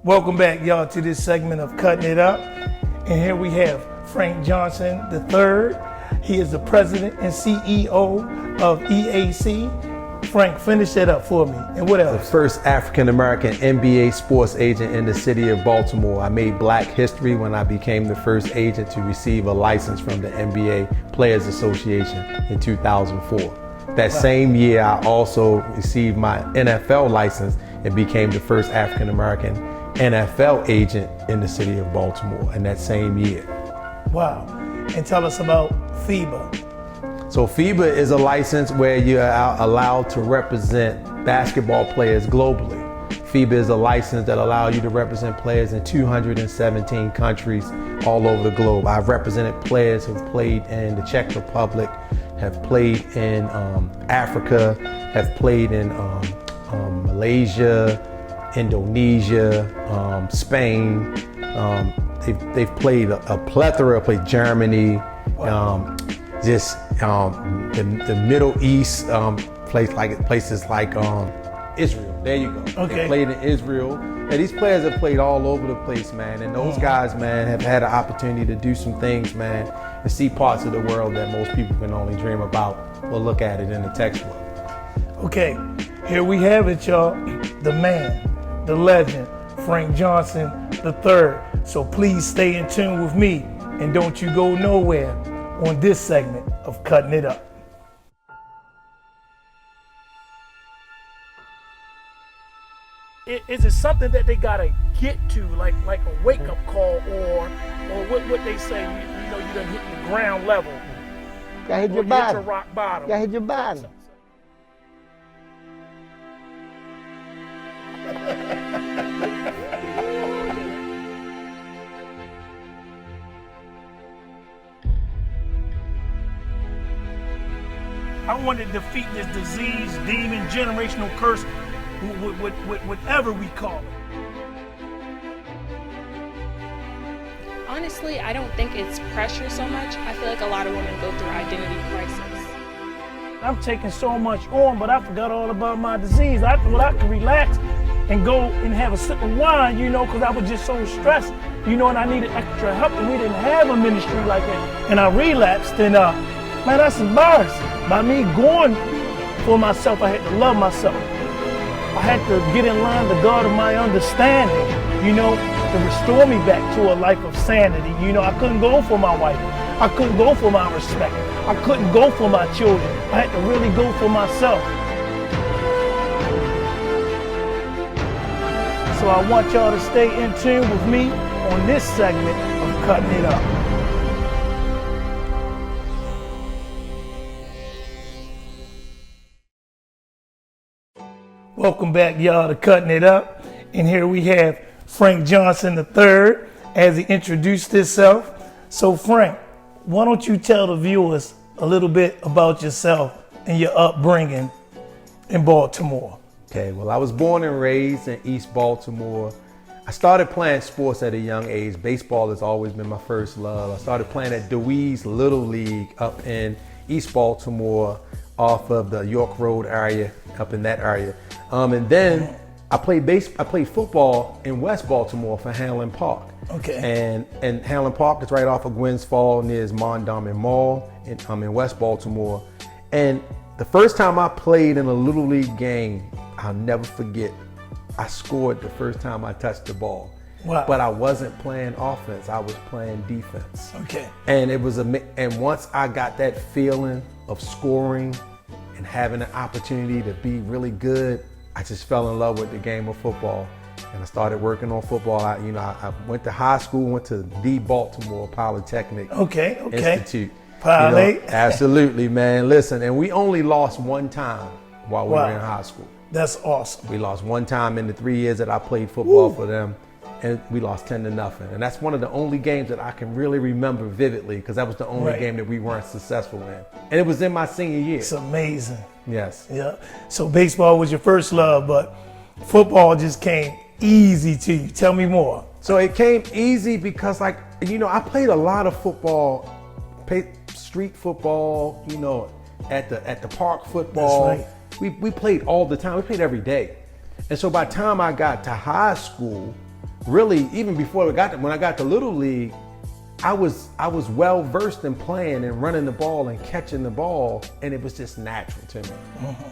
Welcome back, y'all, to this segment of Cutting It Up. And here we have Frank Johnson III. He is the president and CEO of EAC. Frank, finish that up for me. And what else? The first African-American NBA sports agent in the city of Baltimore. I made black history when I became the first agent to receive a license from the NBA Players Association in 2004. That same year, I also received my NFL license and became the first African-American NFL agent in the city of Baltimore in that same year. Wow. And tell us about FIBA. So FIBA is a license where you are allowed to represent basketball players globally. FIBA is a license that allows you to represent players in 217 countries all over the globe. I've represented players who've played in the Czech Republic, have played in Africa, have played in Malaysia, Indonesia, Spain. They've played a plethora. Played Germany, the Middle East, places like Israel. There you go. Okay. They played in Israel. And these players have played all over the place, man. And those guys, man, have had an opportunity to do some things, man, and see parts of the world that most people can only dream about or look at it in the textbook. Okay, here we have it, y'all. The man, the legend, Frank Johnson III. So please stay in tune with me and don't you go nowhere on this segment of Cutting It Up. Is it something that they gotta get to, like a wake-up call, or what they say? You know, you done hit the ground level. Gotta hit your Hit bottom. your rock bottom. Gotta hit your bottom. I want to defeat this disease, demon, generational curse, whatever we call it. Honestly, I don't think it's pressure so much. I feel like a lot of women go through identity crisis. I'm taking so much on, but I forgot all about my disease. I thought I could relax and go and have a sip of wine, you know, because I was just so stressed, you know, and I needed extra help, and we didn't have a ministry like that. And I relapsed, and man, that's embarrassing. By me going for myself, I had to love myself. I had to get in line with God of my understanding, you know, to restore me back to a life of sanity. You know, I couldn't go for my wife. I couldn't go for my respect. I couldn't go for my children. I had to really go for myself. So I want y'all to stay in tune with me on this segment of Cutting It Up. Welcome back, y'all, to Cutting It Up. And here we have Frank Johnson III as he introduced himself. So Frank, why don't you tell the viewers a little bit about yourself and your upbringing in Baltimore? Okay, well, I was born and raised in East Baltimore. I started playing sports at a young age. Baseball has always been my first love. I started playing at Dewey's Little League up in East Baltimore off of the York Road area, up in that area. And then I played football in West Baltimore for Hanlon Park. Okay. And Hanlon Park is right off of Gwynns Fall near Mondawmin Mall in West Baltimore. And the first time I played in a Little League game, I'll never forget. I scored the first time I touched the ball. Wow. But I wasn't playing offense, I was playing defense. Okay. And and once I got that feeling of scoring and having an opportunity to be really good, I just fell in love with the game of football. And I started working on football. I went to high school, went to the Baltimore Polytechnic Institute. Poly. Absolutely, man. Listen, and we only lost one time while we were in high school. That's awesome. We lost one time in the 3 years that I played football for them, and we lost 10-0. And that's one of the only games that I can really remember vividly, because that was the only game that we weren't successful in. And it was in my senior year. It's amazing. Yes. Yeah. So baseball was your first love, but football just came easy to you. Tell me more. So it came easy because, I played a lot of football, street football, at the park football. That's right. We played all the time. We played every day. And so by the time I got to high school, really, even before when I got to Little League, I was well versed in playing and running the ball and catching the ball, and it was just natural to me.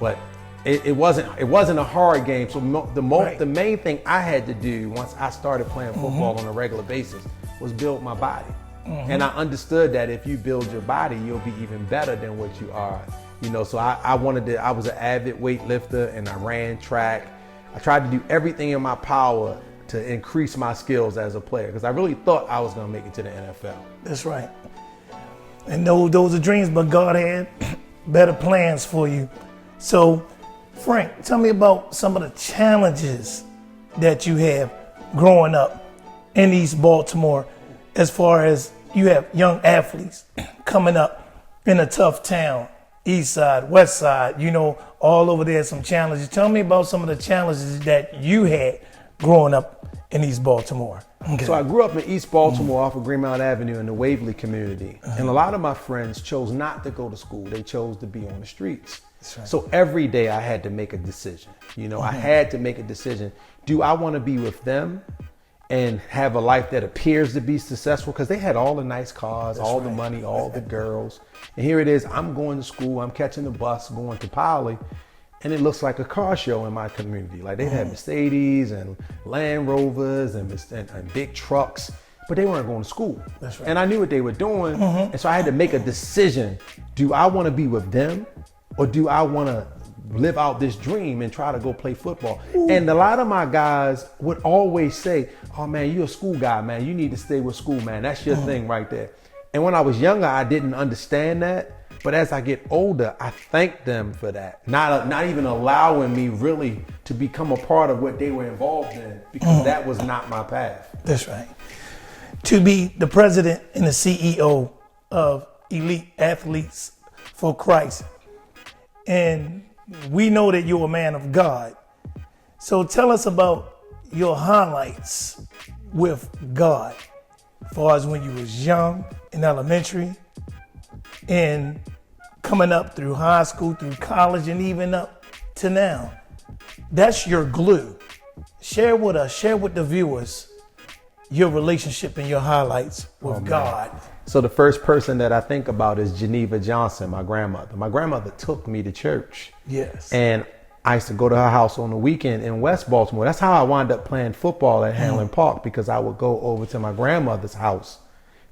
But it wasn't a hard game. So the main thing I had to do once I started playing football on a regular basis was build my body. And I understood that if you build your body, you'll be even better than what you are. You know, so I was an avid weightlifter, and I ran track. I tried to do everything in my power to increase my skills as a player, because I really thought I was going to make it to the NFL. That's right. And those are dreams, but God had better plans for you. So, Frank, tell me about some of the challenges that you have growing up in East Baltimore, as far as you have young athletes coming up in a tough town, East Side, West Side, you know, all over there, some challenges. Tell me about some of the challenges that you had growing up in East Baltimore. Okay. So I grew up in East Baltimore off of Greenmount Avenue in the Waverly community. And a lot of my friends chose not to go to school. They chose to be on the streets. Right. So every day I had to make a decision. You know, I had to make a decision. Do I want to be with them and have a life that appears to be successful? Because they had all the nice cars, all the money, all the girls. And here it is, I'm going to school, I'm catching the bus, going to Poly. And it looks like a car show in my community. Like they had Mercedes and Land Rovers and big trucks, but they weren't going to school. That's right. And I knew what they were doing. And so I had to make a decision. Do I want to be with them, or do I want to live out this dream and try to go play football? And a lot of my guys would always say, oh man, you're a school guy, man. You need to stay with school, man. That's your thing right there. And when I was younger, I didn't understand that. But as I get older, I thank them for that. Not even allowing me really to become a part of what they were involved in, because that was not my path. That's right. To be the president and the CEO of Elite Athletes for Christ. And we know that you're a man of God. So tell us about your highlights with God, as far as when you was young in elementary and coming up through high school, through college, and even up to now. That's your glue. Share with us, share with the viewers, your relationship and your highlights with God. So the first person that I think about is Geneva Johnson, my grandmother. My grandmother took me to church. Yes. And I used to go to her house on the weekend in West Baltimore. That's how I wound up playing football at Hanlon Park, because I would go over to my grandmother's house,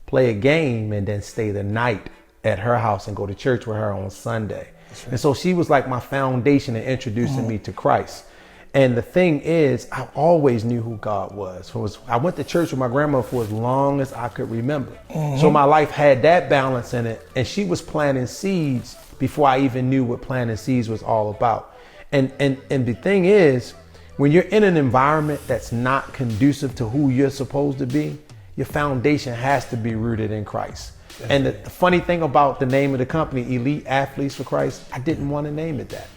play a game, and then stay the night at her house and go to church with her on Sunday. Right. And so she was like my foundation in introducing me to Christ. And the thing is, I always knew who God was. I went to church with my grandma for as long as I could remember. So my life had that balance in it. And she was planting seeds before I even knew what planting seeds was all about. And the thing is, when you're in an environment that's not conducive to who you're supposed to be, your foundation has to be rooted in Christ. And the funny thing about the name of the company, Elite Athletes for Christ, I didn't want to name it that.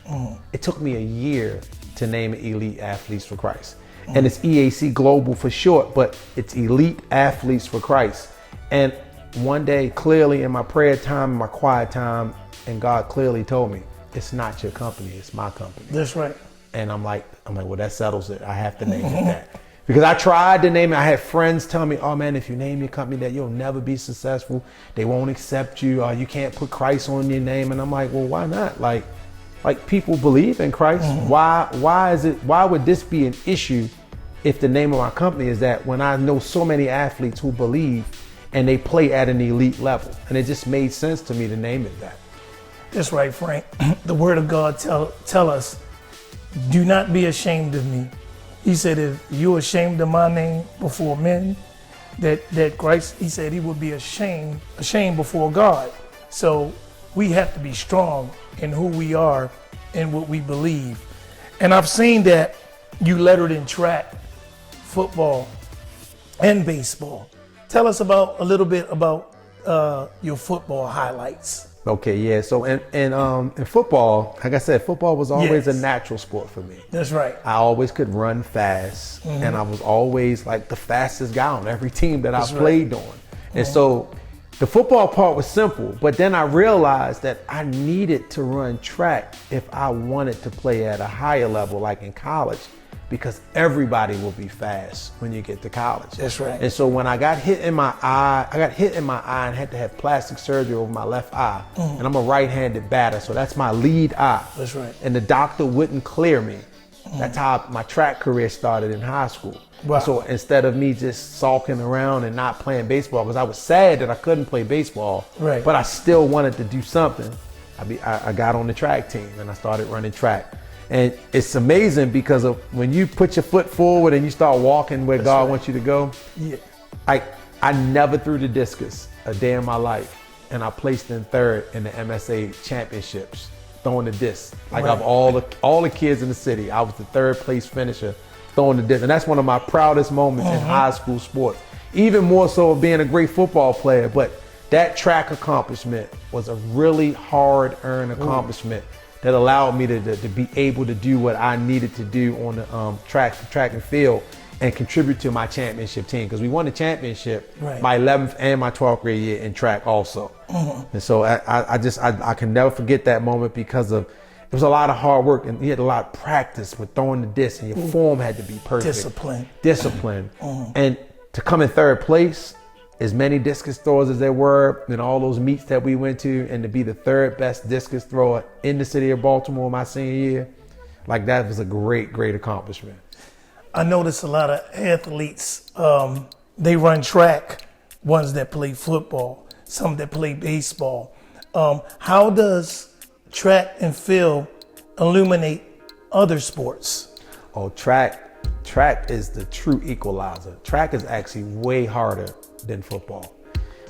It took me a year to name it Elite Athletes for Christ. And it's EAC Global for short, but it's Elite Athletes for Christ. And one day, clearly in my prayer time, my quiet time, and God clearly told me, it's not your company, it's my company. That's right. And I'm like, well, that settles it. I have to name it that. Because I tried to name it. I had friends tell me, oh man, if you name your company that, you'll never be successful. They won't accept you. You can't put Christ on your name. And I'm like, well, why not? Like people believe in Christ. Why would this be an issue if the name of my company is that, when I know so many athletes who believe and they play at an elite level? And it just made sense to me to name it that. That's right, Frank. The word of God tell us, do not be ashamed of me. He said, if you're ashamed of my name before men, that Christ, he said he would be ashamed before God. So we have to be strong in who we are and what we believe. And I've seen that you lettered in track, football, and baseball. Tell us a little bit about your football highlights. Okay, yeah. So in football, like I said, football was always a natural sport for me. That's right. I always could run fast, and I was always like the fastest guy on every team that I played on. And so the football part was simple, but then I realized that I needed to run track if I wanted to play at a higher level, like in college. because everybody will be fast when you get to college. That's right. And so when I got hit in my eye, and had to have plastic surgery over my left eye. And I'm a right-handed batter, so that's my lead eye. That's right. And the doctor wouldn't clear me. That's how my track career started in high school. Wow. So instead of me just sulking around and not playing baseball, because I was sad that I couldn't play baseball, right, but I still wanted to do something, I got on the track team and I started running track. And it's amazing because of when you put your foot forward and you start walking where God wants you to go. Yeah. I never threw the discus a day in my life, and I placed in third in the MSA championships, throwing the disc. Like right, of all the kids in the city, I was the third place finisher throwing the disc. And that's one of my proudest moments in high school sports. Even more so of being a great football player, but that track accomplishment was a really hard-earned accomplishment that allowed me to be able to do what I needed to do on the track and field and contribute to my championship team, because we won the championship my 11th and my 12th grade year in track also. And so I can never forget that moment, because it was a lot of hard work and you had a lot of practice with throwing the disc, and your form had to be perfect. Discipline. And to come in third place, as many discus throwers as there were in all those meets that we went to, and to be the third best discus thrower in the city of Baltimore my senior year, like that was a great, great accomplishment. I notice a lot of athletes, they run track, ones that play football, some that play baseball. How does track and field illuminate other sports? Oh, track is the true equalizer. Track is actually way harder than football.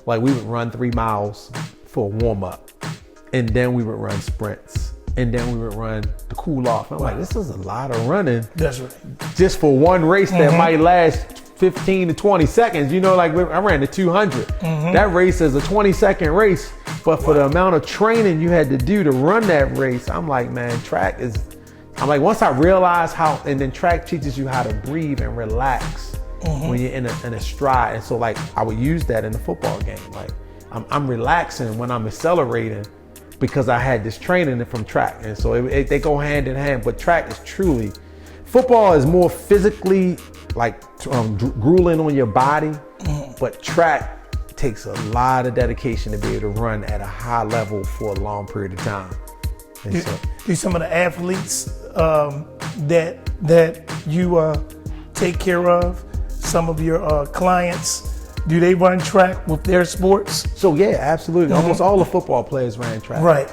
Like we would run 3 miles for a warm up, and then we would run sprints, and then we would run to cool off. I'm like, this is a lot of running. That's right. Just for one race that might last 15 to 20 seconds. You know, like I ran the 200. That race is a 20-second race, but for the amount of training you had to do to run that race, I'm like, man, I'm like, once I realized how, and then track teaches you how to breathe and relax when you're in a stride. And so like, I would use that in the football game. Like I'm relaxing when I'm accelerating, because I had this training from track. And so they go hand in hand, but track is truly, football is more physically like grueling on your body, but track takes a lot of dedication to be able to run at a high level for a long period of time. And do some of the athletes that you take care of, some of your clients, do they run track with their sports? So yeah, absolutely. Almost all the football players ran track. Right.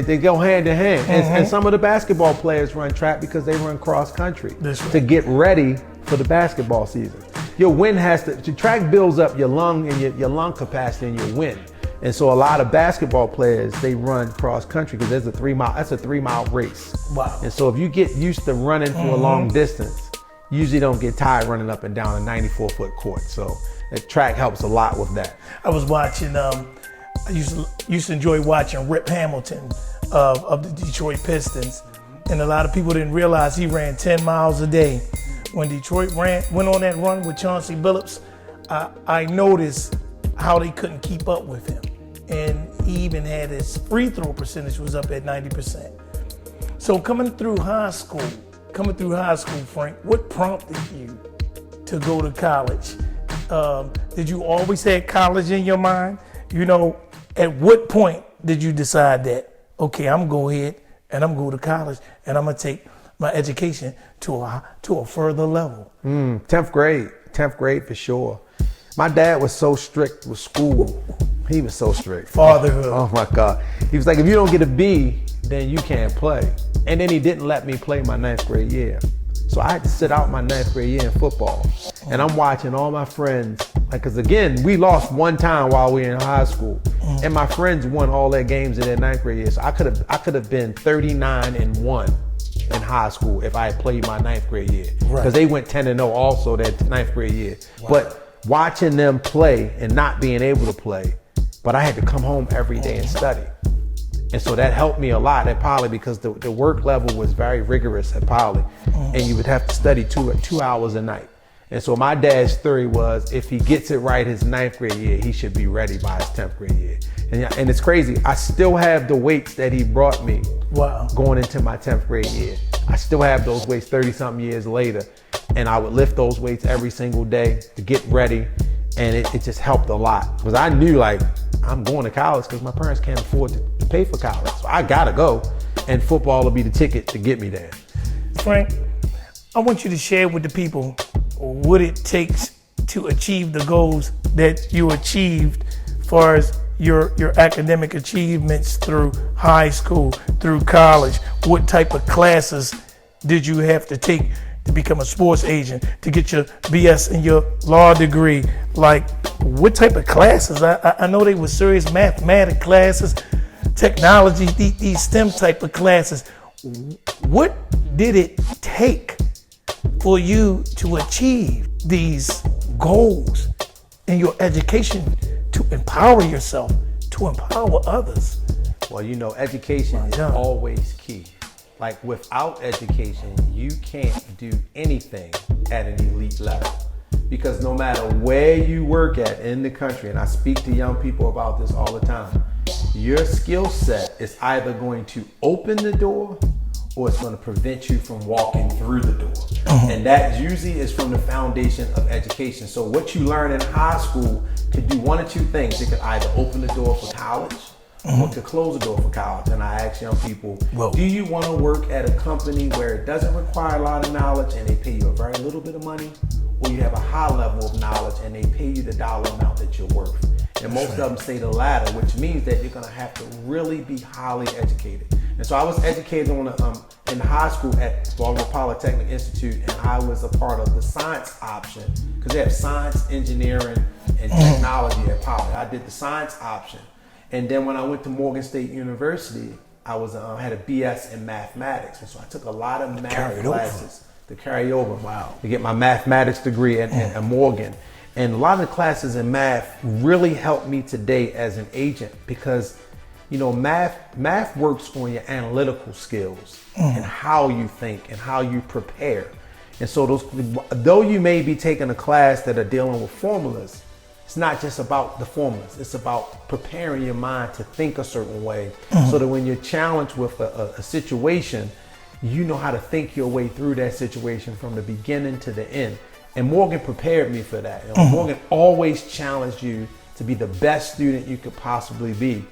They go hand in hand. And some of the basketball players run track because they run cross country to get ready for the basketball season. Your wind the track builds up your lung and your lung capacity and your wind. And so a lot of basketball players, they run cross country because that's a 3-mile race. Wow. And so if you get used to running for a long distance, you usually don't get tired running up and down a 94-foot court. So the track helps a lot with that. I was watching, I used to enjoy watching Rip Hamilton of the Detroit Pistons. And a lot of people didn't realize he ran 10 miles a day. When Detroit went on that run with Chauncey Billups, I noticed how they couldn't keep up with him. And he even had his free throw percentage was up at 90%. So coming through high school, Frank, what prompted you to go to college? Did you always have college in your mind? You know, at what point did you decide that, okay, I'm going to go ahead and I'm going to college and I'm going to take my education to a further level? 10th grade for sure. My dad was so strict with school. He was so strict. Fatherhood. Oh my God. He was like, if you don't get a B, then you can't play. And then he didn't let me play my 9th grade year. So I had to sit out my 9th grade year in football. And I'm watching all my friends, like, cause again, we lost one time while we were in high school. And my friends won all their games in their 9th grade year. So I could have been 39-1 in high school if I had played my 9th grade year. Because they went 10-0 also that 9th grade year. Wow. But watching them play and not being able to play, but I had to come home every day and study. And so that helped me a lot at Poly, because the work level was very rigorous at Poly. And you would have to study two hours a night. And so my dad's theory was if he gets it right his 9th grade year, he should be ready by his 10th grade year. And it's crazy. I still have the weights that he brought me going into my 10th grade year. I still have those weights 30-something years later. And I would lift those weights every single day to get ready. And it just helped a lot. Because I knew, like, I'm going to college because my parents can't afford to pay for college. So I got to go. And football will be the ticket to get me there. Frank, I want you to share with the people what it takes to achieve the goals that you achieved as far as your academic achievements through high school, through college. What type of classes did you have to take to become a sports agent, to get your BS and your law degree? Like, what type of classes? I know they were serious mathematics classes, technology, these STEM type of classes. What did it take for you to achieve these goals in your education to empower yourself, to empower others? Well, you know, education is always key. Like, without education, you can't do anything at an elite level. Because no matter where you work at in the country, and I speak to young people about this all the time, your skill set is either going to open the door or it's going to prevent you from walking through the door. And that usually is from the foundation of education. So what you learn in high school could do one or two things. It could either open the door for college or to close the door for college. And I ask young people, do you want to work at a company where it doesn't require a lot of knowledge and they pay you a very little bit of money? Or you have a high level of knowledge and they pay you the dollar amount that you're worth? And most of them say the latter, which means that you're going to have to really be highly educated. And so I was educated in high school at Baltimore Polytechnic Institute, and I was a part of the science option because they have science, engineering, and technology at Poly. I did the science option. And then when I went to Morgan State University, I had a BS in mathematics. And so I took a lot of math classes to carry over to get my mathematics degree at Morgan. And a lot of the classes in math really helped me today as an agent because, you know, math works on your analytical skills and how you think and how you prepare. And so though you may be taking a class that are dealing with formulas, it's not just about the formulas. It's about preparing your mind to think a certain way so that when you're challenged with a situation, you know how to think your way through that situation from the beginning to the end. And Morgan prepared me for that. You know, Morgan always challenged you to be the best student you could possibly be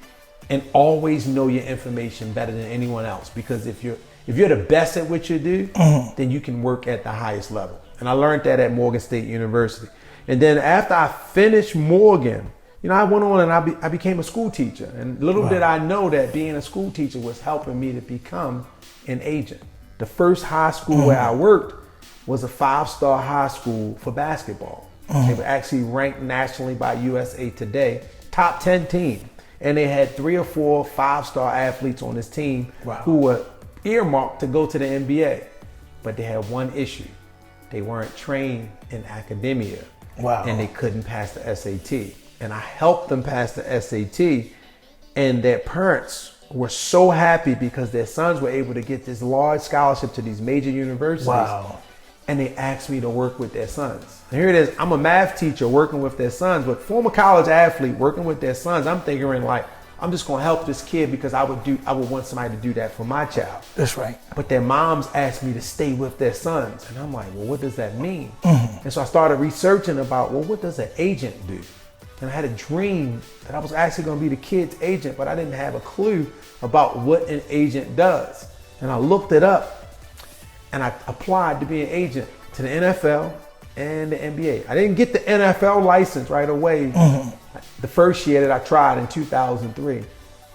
and always know your information better than anyone else. Because if you're the best at what you do, then you can work at the highest level. And I learned that at Morgan State University. And then after I finished Morgan, you know, I went on and I became a school teacher. And little did I know that being a school teacher was helping me to become an agent. The first high school where I worked was a 5-star high school for basketball. They were actually ranked nationally by USA Today, top 10 team. And they had 3 or 4 5-star athletes on this team who were earmarked to go to the NBA. But they had one issue. They weren't trained in academia. And they couldn't pass the SAT. And I helped them pass the SAT. And their parents were so happy because their sons were able to get this large scholarship to these major universities. And they asked me to work with their sons. And here it is, I'm a math teacher working with their sons, but former college athlete working with their sons. I'm thinking like, I'm just gonna help this kid because I would want somebody to do that for my child. That's right. But their moms asked me to stay with their sons. And I'm like, well, what does that mean? And so I started researching about, well, what does an agent do? And I had a dream that I was actually gonna be the kid's agent, but I didn't have a clue about what an agent does. And I looked it up and I applied to be an agent to the NFL and the NBA. I didn't get the NFL license right away the first year that I tried in 2003.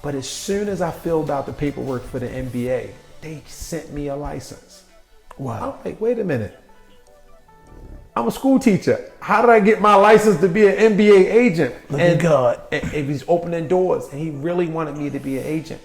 But as soon as I filled out the paperwork for the NBA, they sent me a license. I'm like, wait a minute. I'm a school teacher. How did I get my license to be an NBA agent? Look at God. And he's opening doors, and he really wanted me to be an agent.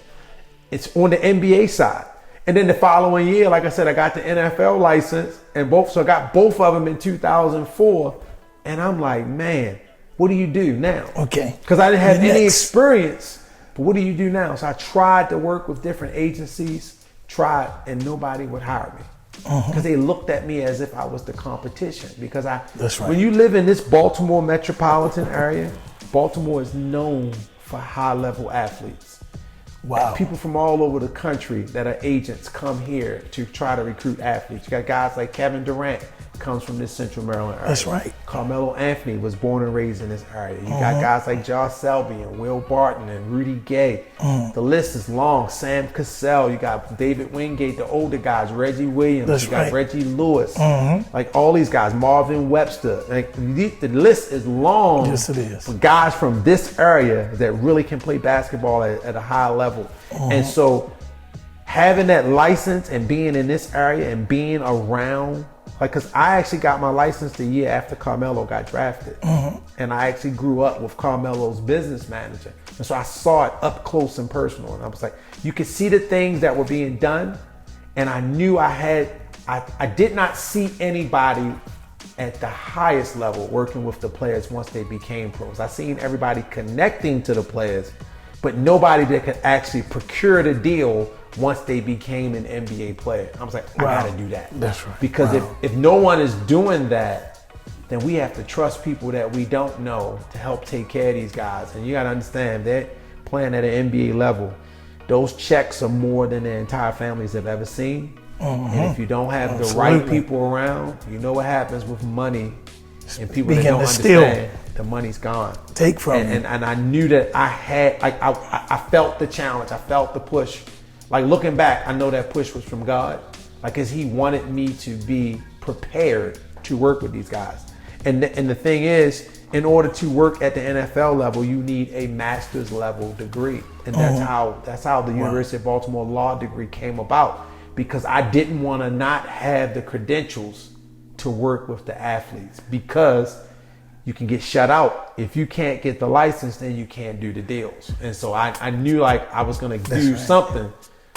It's on the NBA side. And then the following year, like I said, I got the NFL license so I got both of them in 2004. And I'm like, man, what do you do now? Okay. Because I didn't have any experience, but what do you do now? So I tried to work with different agencies, and nobody would hire me. because they looked at me as if I was the competition. Because That's right. when you live in this Baltimore metropolitan area, Baltimore is known for high-level athletes. Wow. People from all over the country that are agents come here to try to recruit athletes. You got guys like Kevin Durant, comes from this Central Maryland area. That's right. Carmelo Anthony was born and raised in this area. You got guys like Josh Selby and Will Barton and Rudy Gay. The list is long. Sam Cassell. You got David Wingate, the older guys. Reggie Williams. That's you got right. Reggie Lewis. Like all these guys. Marvin Webster. Like the list is long. Yes, it is. For guys from this area that really can play basketball at a high level. And so having that license and being in this area and being around, like, cause I actually got my license the year after Carmelo got drafted. And I actually grew up with Carmelo's business manager. And so I saw it up close and personal. And I was like, you could see the things that were being done. And I knew I did not see anybody at the highest level working with the players once they became pros. I seen everybody connecting to the players, but nobody that could actually procure the deal once they became an NBA player. I was like, I gotta do that. That's right. Because if no one is doing that, then we have to trust people that we don't know to help take care of these guys. And you gotta understand, they're playing at an NBA level. Those checks are more than their entire families have ever seen. And if you don't have the right people around, you know what happens with money and people that don't understand, the money's gone. Take from and I knew that I felt the challenge, I felt the push. Like looking back, I know that push was from God, like, cause He wanted me to be prepared to work with these guys. And the thing is, in order to work at the NFL level, you need a master's level degree, and that's how the University of Baltimore law degree came about. Because I didn't want to not have the credentials to work with the athletes, because you can get shut out. If you can't get the license, then you can't do the deals. And so I knew like I was going to do something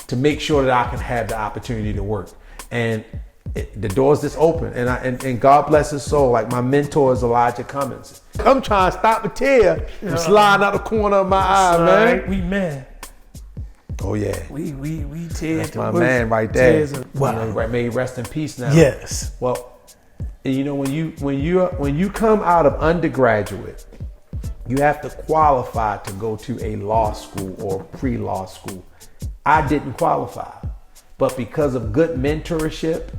to make sure that I can have the opportunity to work. And the doors just open. And God bless his soul. Like my mentor is Elijah Cummings. I'm trying to stop a tear from sliding out the corner of my eye, man. We men. Oh yeah. We tears. That's my man right there. Wow. You know, may he rest in peace now. Yes. Well, you know, when you come out of undergraduate, you have to qualify to go to a law school or pre-law school. I didn't qualify, but because of good mentorship,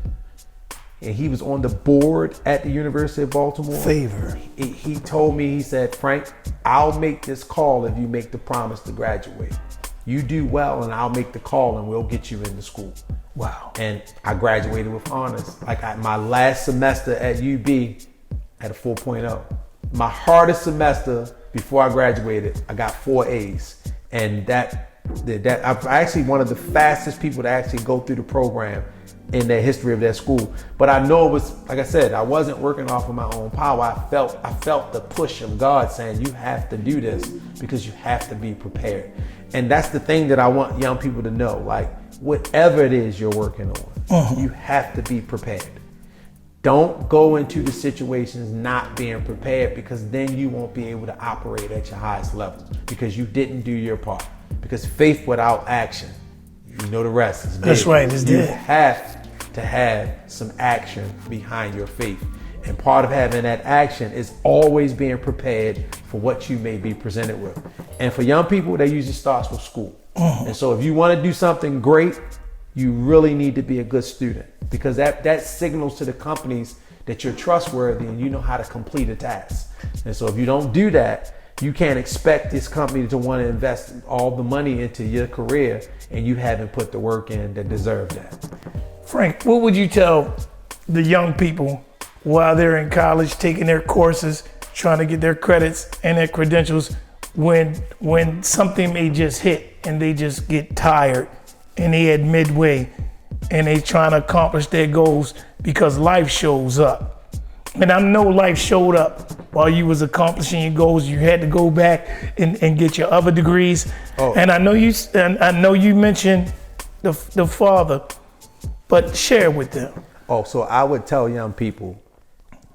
and he was on the board at the University of Baltimore. Favor. He told me, he said, Frank, I'll make this call if you make the promise to graduate. You do well and I'll make the call and we'll get you into school. Wow. And I graduated with honors. Like my last semester at UB had a 4.0. My hardest semester before I graduated, I got 4 A's. And that I'm actually one of the fastest people to actually go through the program in the history of that school. But I know it was, like I said, I wasn't working off of my own power. I felt the push of God saying, you have to do this because you have to be prepared. And that's the thing that I want young people to know. Like, whatever it is you're working on, you have to be prepared. Don't go into the situations not being prepared, because then you won't be able to operate at your highest level because you didn't do your part. Because faith without action, you know the rest is dead. That's right, it's dead. You have to have some action behind your faith. And part of having that action is always being prepared for what you may be presented with. And for young people, that usually starts with school. And so if you want to do something great, you really need to be a good student, because that signals to the companies that you're trustworthy and you know how to complete a task. And so if you don't do that, you can't expect this company to want to invest all the money into your career and you haven't put the work in that deserve that. Frank, what would you tell the young people while they're in college, taking their courses, trying to get their credits and their credentials, when something may just hit and they just get tired and they at midway and they trying to accomplish their goals because life shows up? And I know life showed up while you was accomplishing your goals. You had to go back and get your other degrees. And I know you mentioned the father, but share with them. So I would tell young people,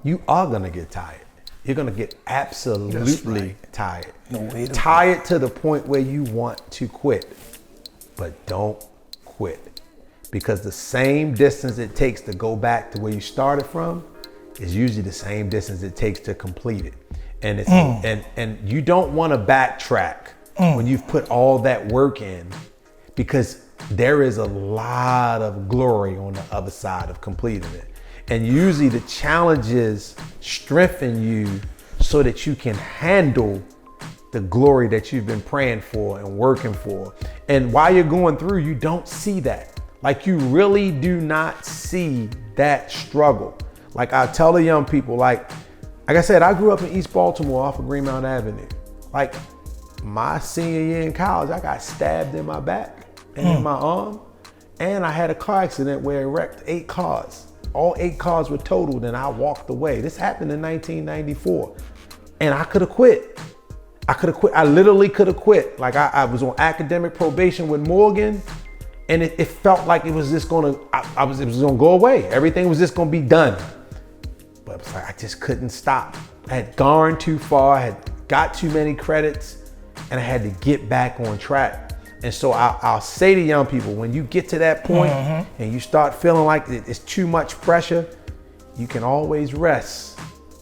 you are gonna get tired. You're gonna get absolutely tired. No way to tired to the point where you want to quit, but don't quit. because the same distance it takes to go back to where you started from is usually the same distance it takes to complete it. And it's and you don't want to backtrack when you've put all that work in, because there is a lot of glory on the other side of completing it. And usually the challenges strengthen you so that you can handle the glory that you've been praying for and working for. And while you're going through, you don't see that. Like, you really do not see that struggle. Like, I tell the young people, like I said, I grew up in East Baltimore off of Greenmount Avenue. Like, my senior year in college, I got stabbed in my back and in my arm. And I had a car accident where it wrecked 8 cars. All 8 cars were totaled and I walked away. This happened in 1994. And I could have quit. I literally could have quit. Like, I was on academic probation with Morgan, and it felt like it was just gonna, it was gonna go away. Everything was just gonna be done. But it's like, I just couldn't stop. I had gone too far, I had got too many credits, and I had to get back on track. And so I'll say to young people, when you get to that point and you start feeling like it's too much pressure, you can always rest,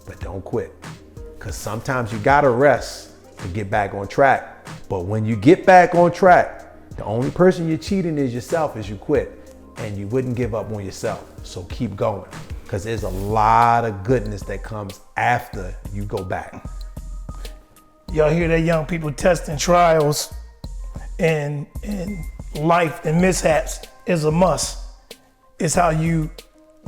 but don't quit. Because sometimes you gotta rest to get back on track. But when you get back on track, the only person you're cheating is yourself as you quit, and you wouldn't give up on yourself. So keep going, because there's a lot of goodness that comes after you go back. Y'all hear that, young people? Testing trials and life and mishaps is a must. It's how you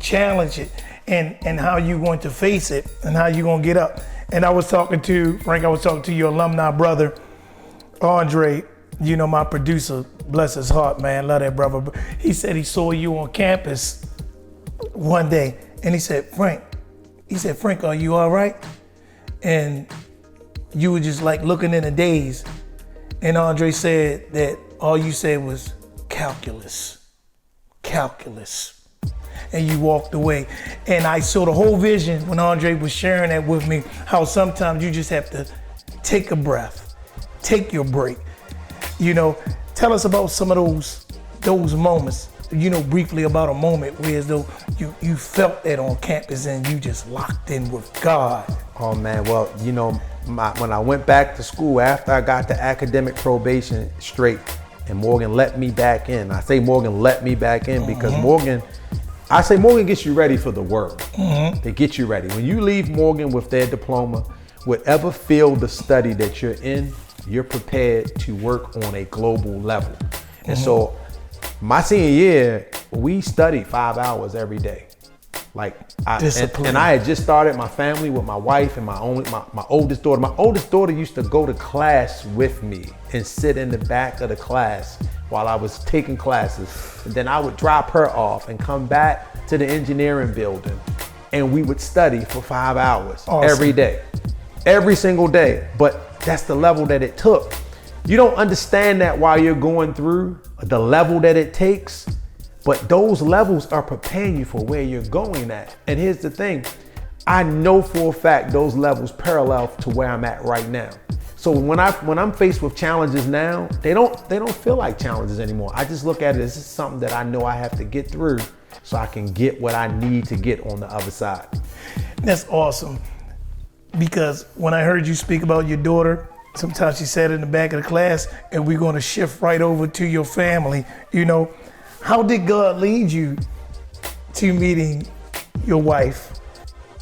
challenge it and how you're going to face it and how you're going to get up. And I was talking to, Frank, your alumni brother, Andre, you know, my producer, bless his heart, man, love that brother. He said he saw you on campus one day and he said, Frank, are you all right? And you were just like looking in a daze. And Andre said that all you said was calculus. And you walked away. And I saw the whole vision when Andre was sharing that with me, how sometimes you just have to take a breath, take your break. You know, tell us about some of those moments, you know, briefly about a moment where as though you felt that on campus and you just locked in with God. Oh man, well, you know, when I went back to school after I got the academic probation straight and Morgan let me back in. I say Morgan let me back in because Morgan gets you ready for the world. They get you ready. When you leave Morgan with their diploma, whatever field of study that you're in, you're prepared to work on a global level. And so my senior year, we studied 5 hours every day. Like, and I had just started my family with my wife and my oldest daughter. My oldest daughter used to go to class with me and sit in the back of the class while I was taking classes. And then I would drop her off and come back to the engineering building and we would study for 5 hours every day, every single day. But that's the level that it took. You don't understand that while you're going through the level that it takes, but those levels are preparing you for where you're going at. And here's the thing, I know for a fact those levels parallel to where I'm at right now. So when I'm faced with challenges now, they don't feel like challenges anymore. I just look at it as this is something that I know I have to get through so I can get what I need to get on the other side. That's awesome. Because when I heard you speak about your daughter, sometimes she sat in the back of the class, and we're going to shift right over to your family. You know, how did God lead you to meeting your wife?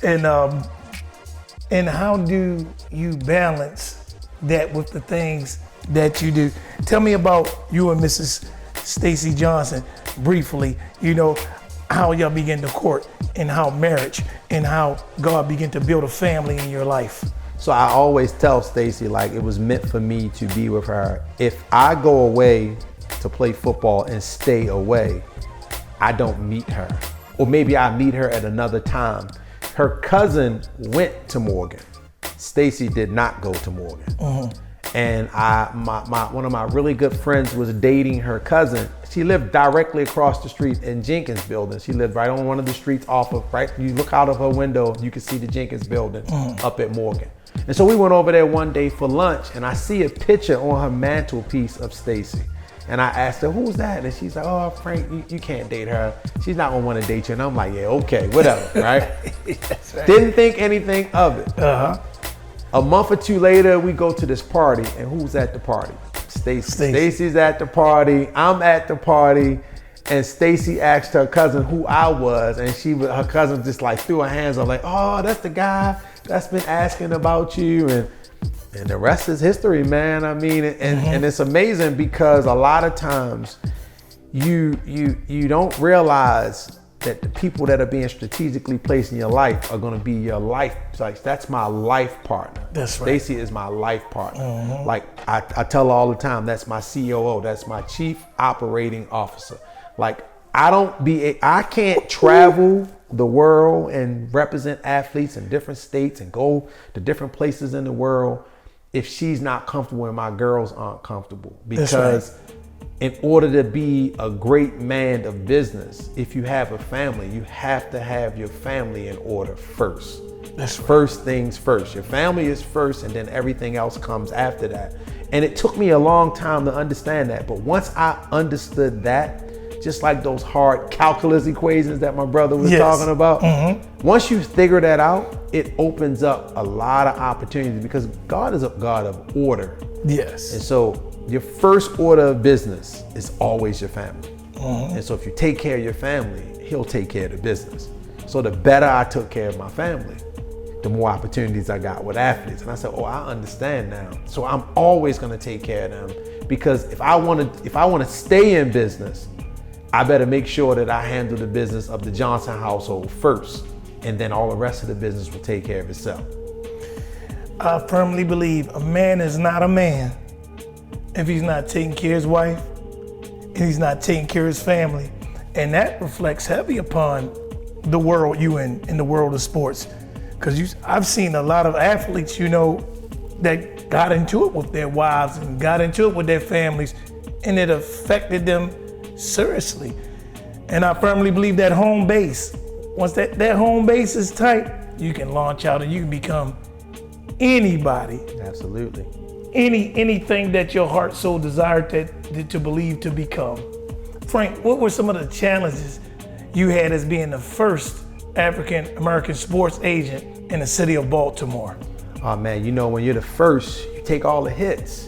And how do you balance that with the things that you do? Tell me about you and Mrs. Stacy Johnson briefly, you know, how y'all begin to court and how marriage and how God began to build a family in your life. So I always tell Stacy, like, it was meant for me to be with her. If I go away to play football and stay away, I don't meet her. Or maybe I meet her at another time. Her cousin went to Morgan. Stacy did not go to Morgan. And one of my really good friends was dating her cousin. She lived directly across the street in Jenkins building. She lived right on one of the streets off of, right? You look out of her window, you can see the Jenkins building up at Morgan. And so we went over there one day for lunch and I see a picture on her mantelpiece of Stacy. And I asked her, who's that? And she's like, oh, Frank, you can't date her. She's not gonna wanna date you. And I'm like, yeah, okay, whatever, right? That's right. Didn't think anything of it. Uh-huh. A month or two later, we go to this party, and who's at the party? Stacy. Stacy's at the party, I'm at the party, and Stacy asked her cousin who I was, and her cousin just like threw her hands up like, oh, that's the guy that's been asking about you, and the rest is history, man. I mean, and it's amazing because a lot of times you don't realize that the people that are being strategically placed in your life are going to be your life. Like, that's my life partner. That's right. Stacy is my life partner. Like I tell her all the time, that's my COO. That's my chief operating officer. Like I can't travel the world and represent athletes in different states and go to different places in the world if she's not comfortable and my girls aren't comfortable. Because in order to be a great man of business, if you have a family, you have to have your family in order first. That's first things first. Your family is first, and then everything else comes after that. And it took me a long time to understand that. But once I understood that, just like those hard calculus equations that my brother was talking about, once you figure that out, it opens up a lot of opportunities because God is a God of order. Yes. And so your first order of business is always your family. And so if you take care of your family, he'll take care of the business. So the better I took care of my family, the more opportunities I got with athletes. And I said, oh, I understand now. So I'm always gonna take care of them because if I wanna stay in business, I better make sure that I handle the business of the Johnson household first, and then all the rest of the business will take care of itself. I firmly believe a man is not a man if he's not taking care of his wife and he's not taking care of his family. And that reflects heavy upon the world you in the world of sports. Because I've seen a lot of athletes, that got into it with their wives and got into it with their families, and it affected them seriously. And I firmly believe that home base, once that home base is tight, you can launch out and you can become anybody. Absolutely. Anything that your heart so desired to believe to become. Frank, what were some of the challenges you had as being the first African American sports agent in the city of Baltimore? Oh man, when you're the first, you take all the hits.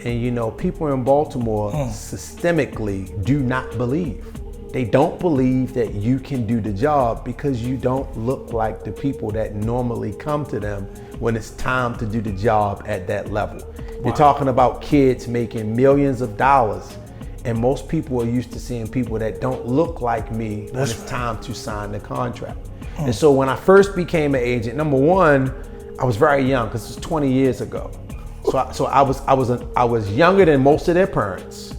And people in Baltimore systemically do not believe. They don't believe that you can do the job because you don't look like the people that normally come to them when it's time to do the job at that level. Wow. You're talking about kids making millions of dollars, and most people are used to seeing people that don't look like me when it's time to sign the contract. And so when I first became an agent, number one, I was very young because it was 20 years ago. So I was younger than most of their parents,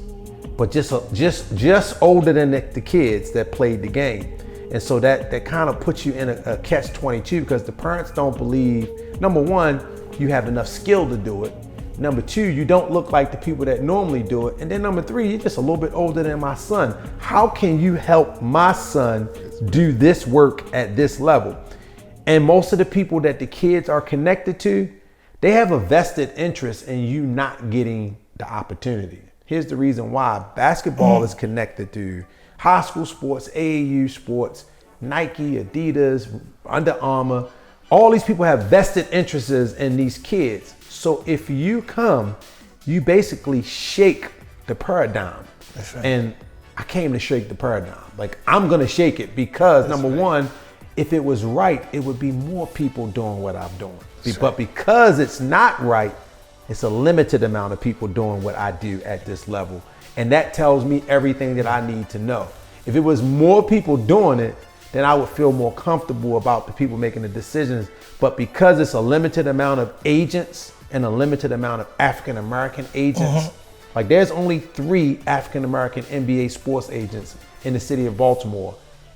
but just older than the kids that played the game. And so that kind of puts you in a catch-22 because the parents don't believe, number one, you have enough skill to do it. Number two, you don't look like the people that normally do it. And then number three, you're just a little bit older than my son. How can you help my son do this work at this level? And most of the people that the kids are connected to, they have a vested interest in you not getting the opportunity. Here's the reason why. Basketball is connected to high school sports, AAU sports, Nike, Adidas, Under Armour. All these people have vested interests in these kids. So if you come, you basically shake the paradigm. That's right. And I came to shake the paradigm. Like, I'm gonna shake it because number one, if it was right, it would be more people doing what I'm doing. But because it's not right, it's a limited amount of people doing what I do at this level. And that tells me everything that I need to know. If it was more people doing it, then I would feel more comfortable about the people making the decisions. But because it's a limited amount of agents and a limited amount of African American agents, like there's only 3 African American NBA sports agents in the city of Baltimore.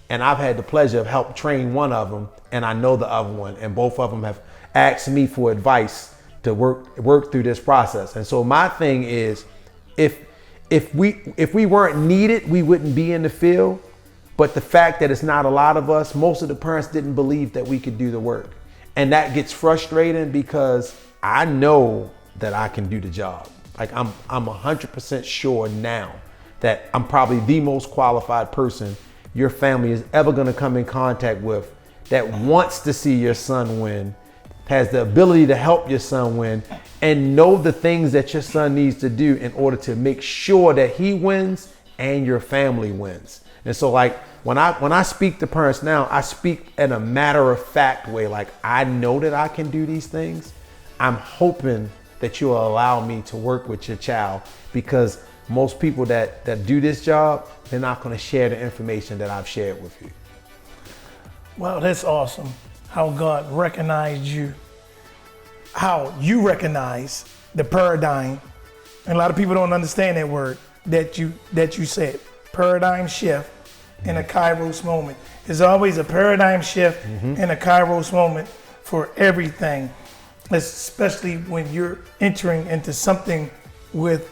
And I've had the pleasure of helping train one of them, and I know the other one, and both of them have asked me for advice to work through this process. And so my thing is, if we weren't needed, we wouldn't be in the field. But the fact that it's not a lot of us, most of the parents didn't believe that we could do the work. And that gets frustrating because I know that I can do the job. Like I'm 100% sure now that I'm probably the most qualified person your family is ever gonna come in contact with that wants to see your son win, has the ability to help your son win, and know the things that your son needs to do in order to make sure that he wins and your family wins. And so like when I speak to parents now, I speak in a matter of fact way. Like I know that I can do these things. I'm hoping that you'll allow me to work with your child, because most people that do this job, they're not going to share the information that I've shared with you. Wow, that's awesome. How God recognized you, how you recognize the paradigm. And a lot of people don't understand that word that you said, paradigm shift in a Kairos moment. There's always a paradigm shift in a Kairos moment for everything, especially when you're entering into something with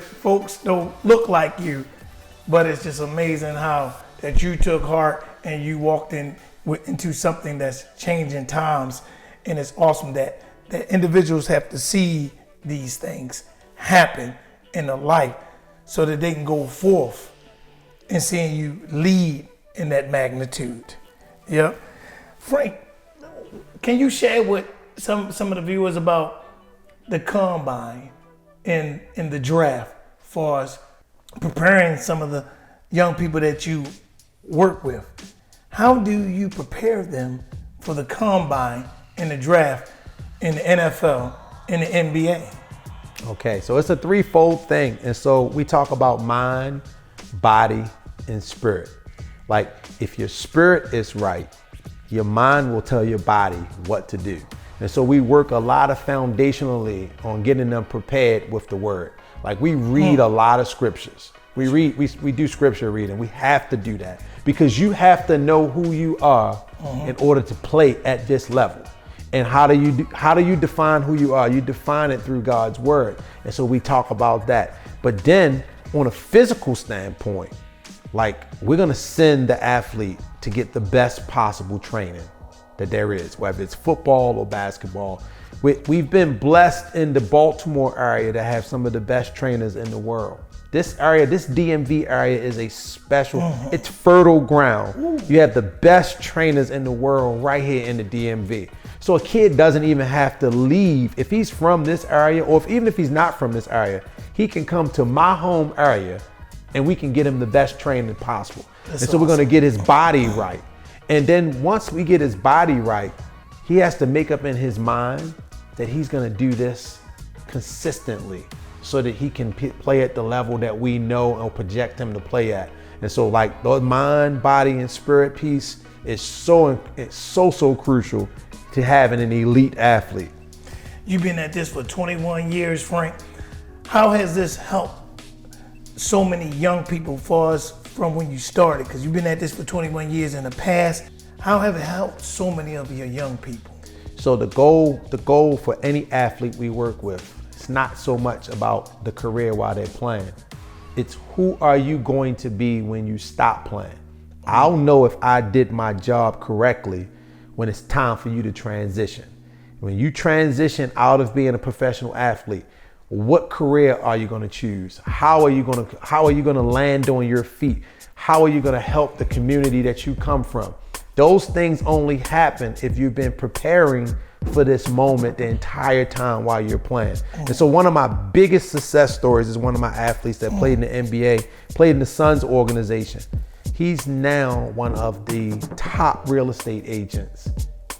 folks don't look like you. But it's just amazing how that you took heart and you walked into something that's changing times. And it's awesome that individuals have to see these things happen in their life so that they can go forth and seeing you lead in that magnitude. Yeah. Frank, can you share with some of the viewers about the combine in the draft for us preparing some of the young people that you work with? How do you prepare them for the combine and the draft in the NFL and the NBA? Okay, so it's a threefold thing. And so we talk about mind, body, and spirit. Like if your spirit is right, your mind will tell your body what to do. And so we work a lot of foundationally on getting them prepared with the word. Like we read a lot of scriptures. We do scripture reading. We have to do that because you have to know who you are in order to play at this level. And how do you define who you are? You define it through God's word. And so we talk about that. But then on a physical standpoint, like we're gonna send the athlete to get the best possible training that there is, whether it's football or basketball. We've been blessed in the Baltimore area to have some of the best trainers in the world. This area, this DMV area is a special, it's fertile ground. You have the best trainers in the world right here in the DMV. So a kid doesn't even have to leave. If he's from this area, or even if he's not from this area, he can come to my home area and we can get him the best training possible. That's and so awesome. We're gonna get his body right. And then once we get his body right, he has to make up in his mind that he's gonna do this consistently so that he can play at the level that we know and project him to play at. And so like the mind, body, and spirit piece is so crucial to having an elite athlete. You've been at this for 21 years, Frank. How has this helped so many young people for us from when you started? Because you've been at this for 21 years in the past. How have it helped so many of your young people? So the goal for any athlete we work with, it's not so much about the career while they're playing. It's who are you going to be when you stop playing? I'll know if I did my job correctly when it's time for you to transition. When you transition out of being a professional athlete, what career are you going to choose? How are you going to land on your feet? How are you going to help the community that you come from? Those things only happen if you've been preparing for this moment the entire time while you're playing. And so one of my biggest success stories is one of my athletes that played in the NBA, played in the Suns organization. He's now one of the top real estate agents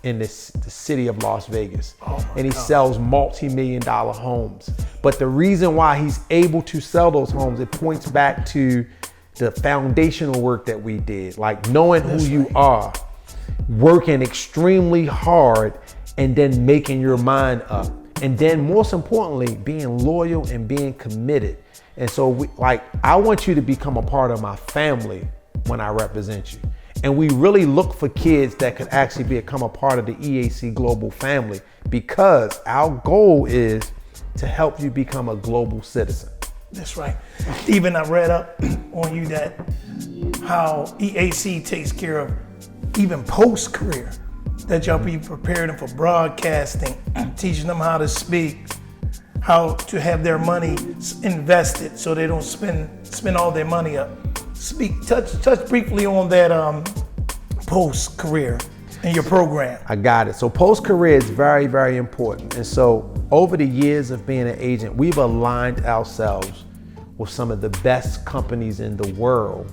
in the city of Las Vegas. And he sells multi-million-dollar homes. But the reason why he's able to sell those homes, it points back to the foundational work that we did, like knowing who you are, working extremely hard, and then making your mind up. And then most importantly, being loyal and being committed. And so I want you to become a part of my family when I represent you. And we really look for kids that could actually become a part of the EAC global family, because our goal is to help you become a global citizen. That's right. Even I read up on you that how EAC takes care of even post-career, that y'all be preparing them for broadcasting, teaching them how to speak, how to have their money invested so they don't spend all their money up. Touch briefly on that post career in your program. I got it. So post-career is very, very important. And so over the years of being an agent, we've aligned ourselves with some of the best companies in the world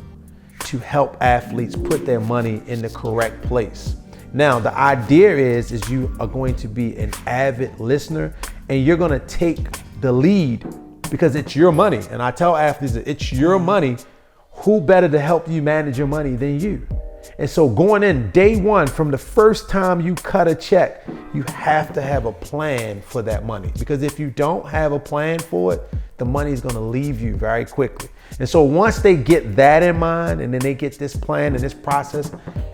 to help athletes put their money in the correct place. Now, the idea is you are going to be an avid listener and you're going to take the lead because it's your money. And I tell athletes that it's your money. Who better to help you manage your money than you? And so going in day one, from the first time you cut a check, you have to have a plan for that money. Because if you don't have a plan for it, the money is going to leave you very quickly. And so once they get that in mind, and then they get this plan and this process,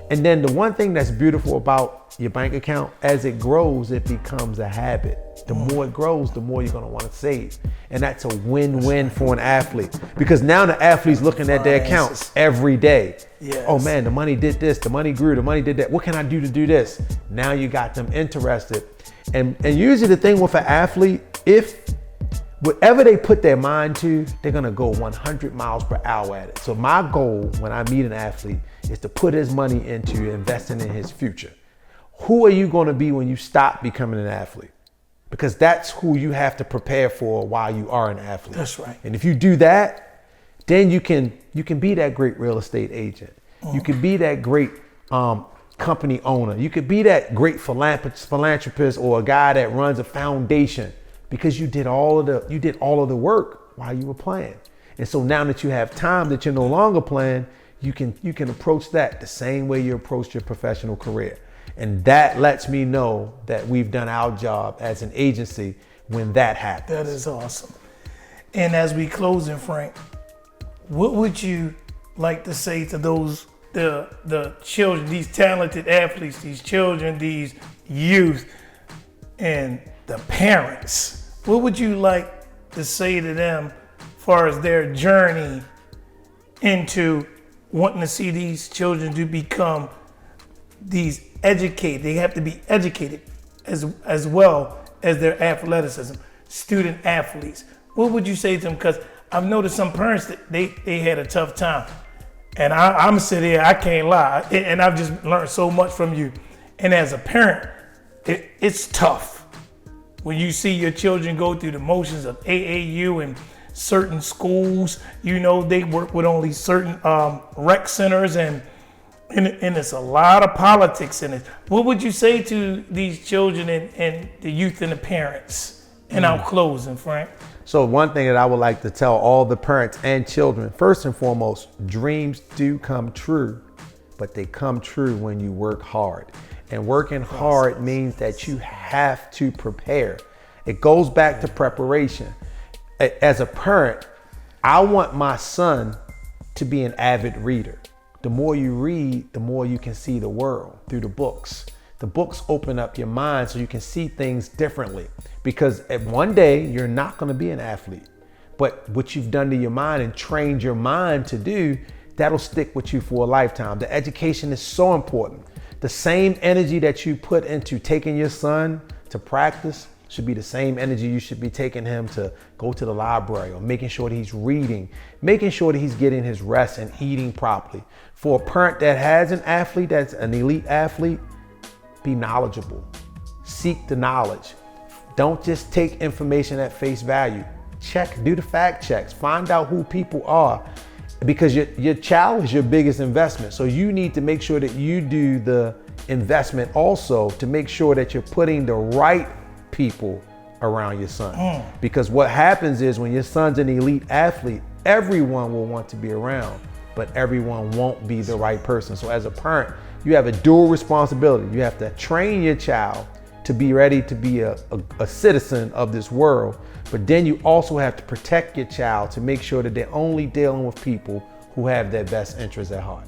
and then the one thing that's beautiful about your bank account, as it grows, it becomes a habit. The more it grows, the more you're going to want to save. And that's a win-win for an athlete, because now the athlete's looking at their accounts every day. Yes. Oh man, the money did this, the money grew, the money did that. What can I do to do this? Now you got them interested. And usually the thing with an athlete, if whatever they put their mind to, they're gonna go 100 miles per hour at it. So my goal when I meet an athlete is to put his money into investing in his future. Who are you gonna be when you stop becoming an athlete? Because that's who you have to prepare for while you are an athlete. That's right. And if you do that, then you can be that great real estate agent. You can be that great company owner. You could be that great philanthropist or a guy that runs a foundation, because you did all of the work while you were playing. And so now that you have time that you're no longer playing, you can approach that the same way you approached your professional career. And that lets me know that we've done our job as an agency when that happens. That is awesome. And as we close in, Frank, what would you like to say to those, the children, these talented athletes, these children, these youth, and the parents? What would you like to say to them as far as their journey into wanting to see these children to become these educated? They have to be educated as well as their athleticism, student athletes. What would you say to them? Because I've noticed some parents that they had a tough time. And I'm sitting here, I can't lie. And I've just learned so much from you. And as a parent, it's tough when you see your children go through the motions of AAU and certain schools. You know, they work with only certain rec centers, and it's a lot of politics in it. What would you say to these children and the youth and the parents? And I'll close, and Frank. So one thing that I would like to tell all the parents and children, first and foremost, dreams do come true, but they come true when you work hard. And working hard means that you have to prepare. It goes back to preparation. As a parent, I want my son to be an avid reader. The more you read, the more you can see the world through the books. The books open up your mind so you can see things differently, because at one day you're not going to be an athlete, but what you've done to your mind and trained your mind to do, that'll stick with you for a lifetime. The education is so important. The same energy that you put into taking your son to practice should be the same energy you should be taking him to go to the library, or making sure that he's reading, making sure that he's getting his rest and eating properly. For a parent that has an athlete, that's an elite athlete, be knowledgeable. Seek the knowledge. Don't just take information at face value. Check, do the fact checks, find out who people are, because your child is your biggest investment. So you need to make sure that you do the investment also to make sure that you're putting the right people around your son. Because what happens is when your son's an elite athlete, everyone will want to be around, but everyone won't be the right person. So as a parent, you have a dual responsibility. You have to train your child to be ready to be a citizen of this world, but then you also have to protect your child to make sure that they're only dealing with people who have their best interests at heart.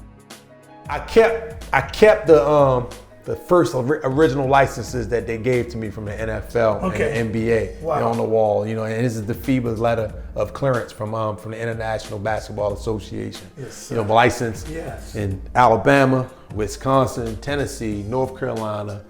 I kept the first original licenses that they gave to me from the NFL and the NBA on the wall, you know, and this is the FIBA letter of clearance from the International Basketball Association. Yes, you know, licensed in Alabama, Wisconsin, Tennessee, North Carolina,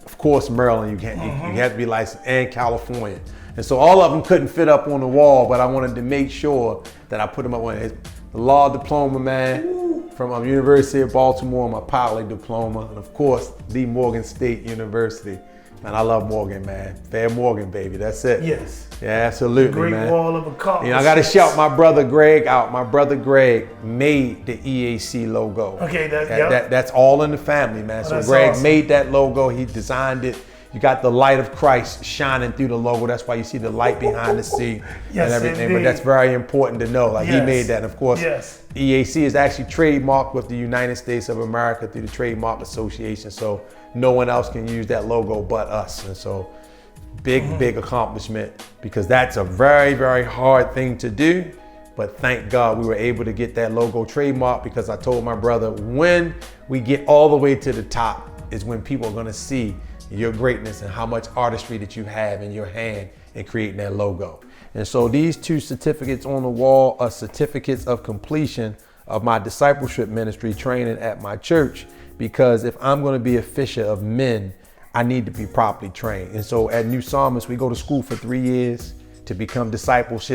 of course Maryland. You have to be licensed, and California. And so all of them couldn't fit up on the wall, but I wanted to make sure that I put them up on it. The law diploma, man, from University of Baltimore, my poly diploma, and of course, the Morgan State University. Man, I love Morgan, man. Fair Morgan, baby, that's it. Yes. Yeah, absolutely, Great man. wall of accomplishments. You know, I got to shout my brother Greg out. My brother Greg made the EAC logo. Okay, that's all in the family, man. So Greg awesome. Made that logo. He designed it. You got the light of Christ shining through the logo. That's why you see the light behind the C and everything. Indeed. But that's very important to know. Like he made that. And of course, EAC is actually trademarked with the United States of America through the Trademark Association. So no one else can use that logo but us. And so big accomplishment, because that's a very, very hard thing to do. But thank God we were able to get that logo trademarked, because I told my brother, when we get all the way to the top is when people are gonna see your greatness and how much artistry that you have in your hand in creating that logo. And so these two certificates on the wall are certificates of completion of my discipleship ministry training at my church, because if I'm gonna be a fisher of men, I need to be properly trained. And so at New Psalmist, we go to school for 3 years to become disciples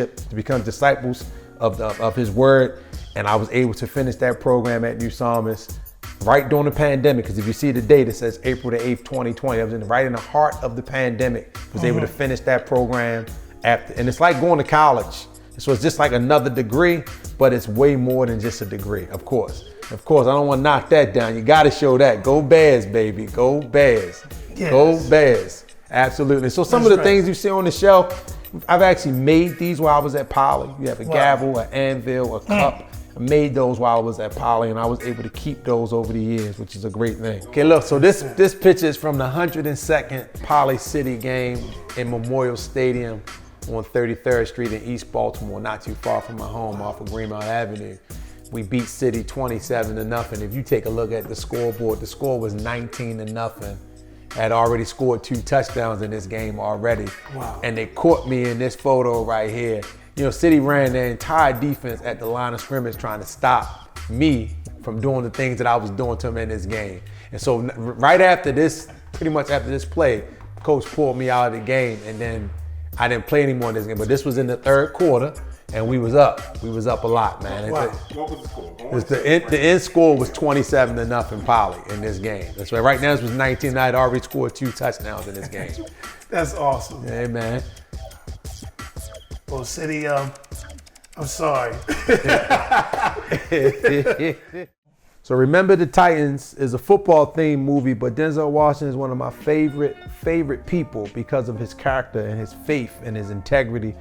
of his word. And I was able to finish that program at New Psalmist right during the pandemic, because if you see the date, it says April the 8th, 2020. I was right in the heart of the pandemic. Was able to finish that program after, and it's like going to college. So it's just like another degree, but it's way more than just a degree, of course. Of course, I don't want to knock that down. You got to show that. Go Bears, baby. Go Bears. Yes. Go Bears. Absolutely. So some of the things you see on the shelf, I've actually made these while I was at Poly. You have a gavel, an anvil, a cup. I made those while I was at Poly, and I was able to keep those over the years, which is a great thing. Okay, look, so this picture is from the 102nd Poly City game in Memorial Stadium on 33rd Street in East Baltimore, not too far from my home off of Greenmount Avenue. We beat City 27-0. If you take a look at the scoreboard, the score was 19-0. Had already scored 2 touchdowns in this game already. Wow. And they caught me in this photo right here. You know, City ran their entire defense at the line of scrimmage trying to stop me from doing the things that I was doing to them in this game. And so right after this, pretty much after this play, coach pulled me out of the game, and then I didn't play anymore in this game. But this was in the 3rd quarter, and we was up. We was up a lot, man. Wow. What was the score? The end score was 27-0 Poly in this game. That's right. Right now, this was 19. I had already scored 2 touchdowns in this game. That's awesome. Yeah, man. Well, City, I'm sorry. So Remember the Titans is a football-themed movie, but Denzel Washington is one of my favorite people because of his character and his faith and his integrity.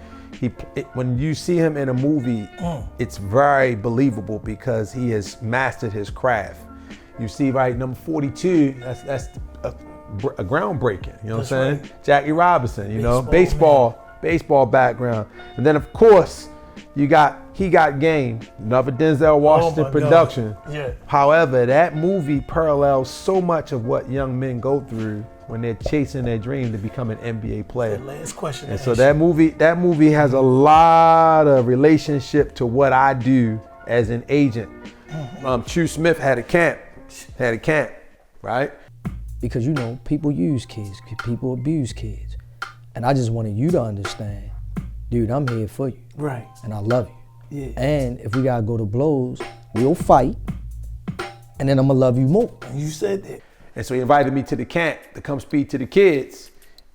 When you see him in a movie, it's very believable because he has mastered his craft. You see, right, number 42, that's a groundbreaking. You know what I'm saying? Right. Jackie Robinson, you know, baseball background. And then, of course, you got He Got Game, another Denzel Washington production. Yeah. However, that movie parallels so much of what young men go through when they're chasing their dream to become an NBA player. The last question. And so that movie has a lot of relationship to what I do as an agent. Chu Smith had a camp, right? Because, you know, people use kids, people abuse kids. And I just wanted you to understand, dude, I'm here for you. Right. And I love you. Yeah. And if we gotta go to blows, we'll fight, and then I'm gonna love you more. You said that. And so he invited me to the camp to come speak to the kids.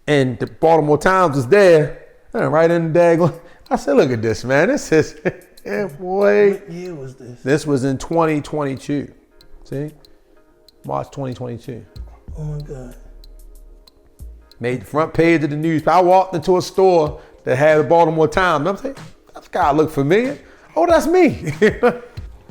And the Baltimore Times was there, and right in the daggone. I said, look at this, man. This is, yeah, boy. What year was this? This was in 2022. See? March 2022. Oh my God. Made the front page of the news. I walked into a store that had the Baltimore Times. I'm saying, that guy look familiar. Oh, that's me.